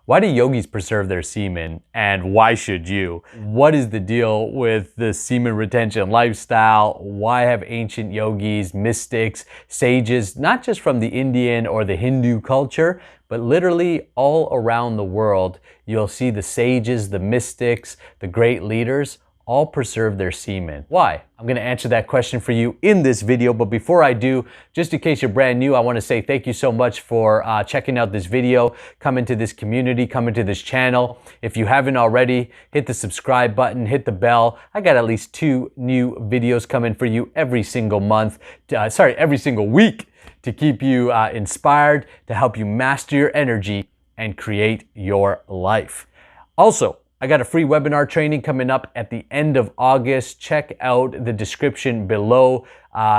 Why do yogis preserve their semen, and why should you? What is the deal with the semen retention lifestyle? Why have ancient yogis, mystics, sages, not just from the Indian or the Hindu culture, but literally all around the world, you'll see the sages, the mystics, the great leaders, all preserve their semen. Why? I'm gonna answer that question for you in this video, but before I do, just in case you're brand new, I wanna say thank you so much for checking out this video, coming to this community, coming to this channel. If you haven't already, hit the subscribe button, hit the bell. I got at least 2 new videos coming for you every single month, every single week, to keep you inspired, to help you master your energy and create your life. Also, I got a free webinar training coming up at the end of August. Check out the description below.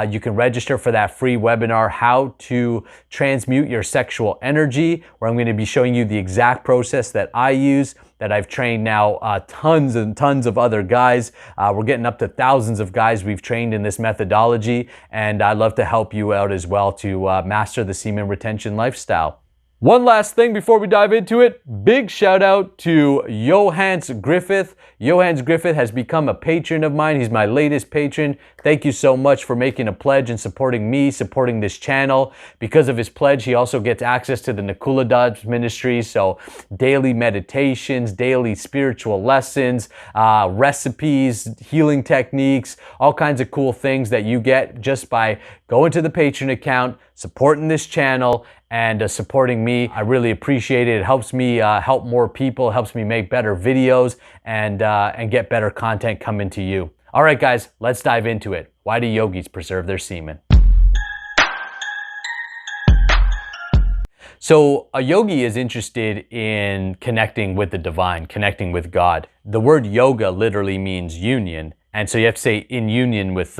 You can register for that free webinar, How to Transmute Your Sexual Energy, where I'm going to be showing you the exact process that I use, that I've trained now tons and tons of other guys. We're getting up to thousands of guys we've trained in this methodology, and I'd love to help you out as well to master the semen retention lifestyle. One last thing before we dive into it, big shout out to Johannes Griffith. Johannes Griffith has become a patron of mine. He's my latest patron. Thank you so much for making a pledge and supporting me, supporting this channel. Because of his pledge, he also gets access to the Nakula ministry. So daily meditations, daily spiritual lessons, recipes, healing techniques, all kinds of cool things that you get just by going to the Patreon account, supporting this channel, and supporting me. I really appreciate it. It helps me help more people, helps me make better videos, and get better content coming to you. All right, guys, let's dive into it. Why do yogis preserve their semen? So a yogi is interested in connecting with the divine, connecting with God. The word yoga literally means union. And so you have to say in union with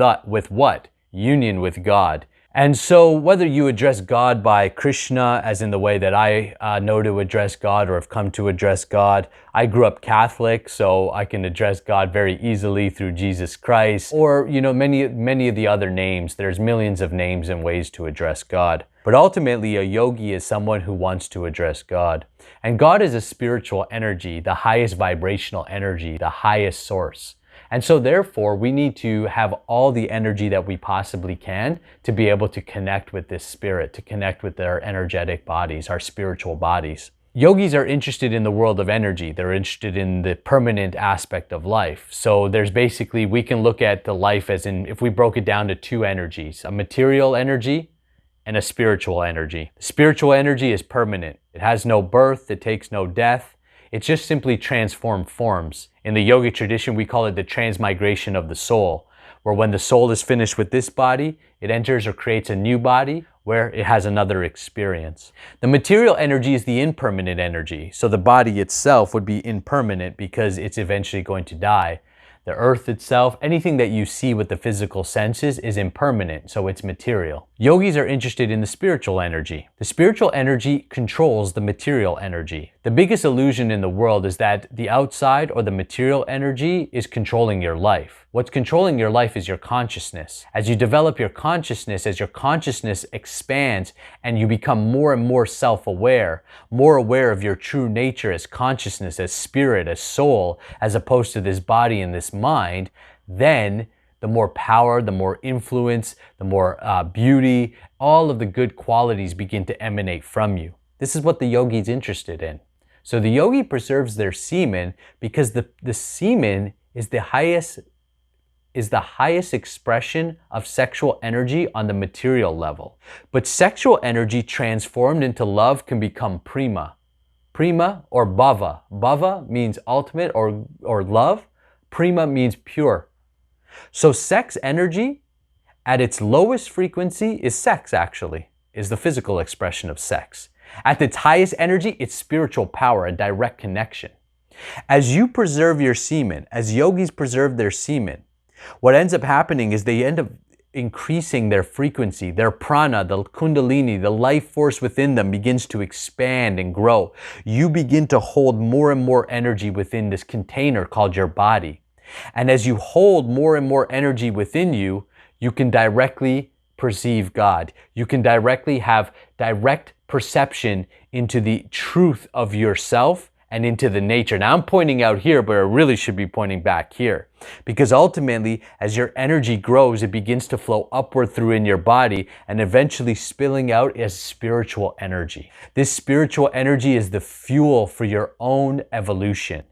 what? Union with God. And so whether you address God by Krishna, as in the way that I know to address God or have come to address God, I grew up Catholic, so I can address God very easily through Jesus Christ, or many of the other names. There's millions of names and ways to address God. But ultimately, a yogi is someone who wants to address God. And God is a spiritual energy, the highest vibrational energy, the highest source. And so therefore, we need to have all the energy that we possibly can to be able to connect with this spirit, to connect with our energetic bodies, our spiritual bodies. Yogis are interested in the world of energy. They're interested in the permanent aspect of life. So there's basically, we can look at the life as in, if we broke it down to 2 energies, a material energy and a spiritual energy. The spiritual energy is permanent. It has no birth, it takes no death. It's just simply transformed forms. In the yogic tradition, we call it the transmigration of the soul, where when the soul is finished with this body, it enters or creates a new body where it has another experience. The material energy is the impermanent energy. So the body itself would be impermanent because it's eventually going to die. The earth itself, anything that you see with the physical senses is impermanent, so it's material. Yogis are interested in the spiritual energy. The spiritual energy controls the material energy. The biggest illusion in the world is that the outside or the material energy is controlling your life. What's controlling your life is your consciousness. As you develop your consciousness, as your consciousness expands and you become more and more self-aware, more aware of your true nature as consciousness, as spirit, as soul, as opposed to this body and this mind, then the more power, the more influence, the more beauty, all of the good qualities begin to emanate from you. This is what the yogi is interested in. So the yogi preserves their semen because the semen is the highest expression of sexual energy on the material level. But sexual energy transformed into love can become prima. Prima or bhava. Bhava means ultimate or love. Prima means pure. So sex energy at its lowest frequency is sex, actually, is the physical expression of sex. At its highest energy, it's spiritual power and direct connection. As you preserve your semen, as yogis preserve their semen, what ends up happening is they end up increasing their frequency, their prana, the kundalini, the life force within them begins to expand and grow. You begin to hold more and more energy within this container called your body. And as you hold more and more energy within you, you can directly perceive God. You can directly have direct perception into the truth of yourself and into the nature. Now I'm pointing out here, but I really should be pointing back here. Because ultimately, as your energy grows, it begins to flow upward through in your body and eventually spilling out as spiritual energy. This spiritual energy is the fuel for your own evolution.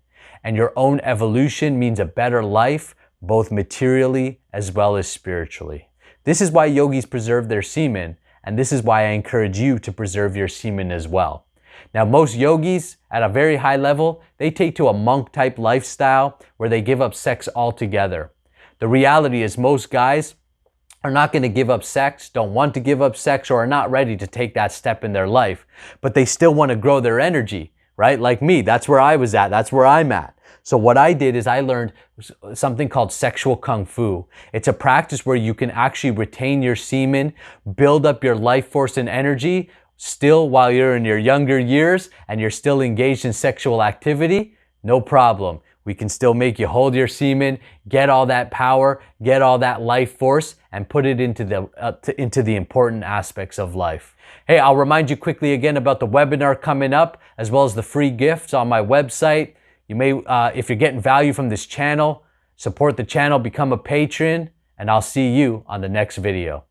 And your own evolution means a better life, both materially as well as spiritually. This is why yogis preserve their semen, and this is why I encourage you to preserve your semen as well. Now, most yogis at a very high level, they take to a monk type lifestyle where they give up sex altogether. The reality is most guys are not going to give up sex, don't want to give up sex, or are not ready to take that step in their life, but they still want to grow their energy, right? Like me, that's where I was at, that's where I'm at. So what I did is I learned something called sexual kung fu. It's a practice where you can actually retain your semen, build up your life force and energy, still while you're in your younger years and you're still engaged in sexual activity, no problem. We can still make you hold your semen, get all that power, get all that life force, and put it into the important aspects of life. Hey, I'll remind you quickly again about the webinar coming up, as well as the free gifts on my website. You may, if you're getting value from this channel, support the channel, become a patron, and I'll see you on the next video.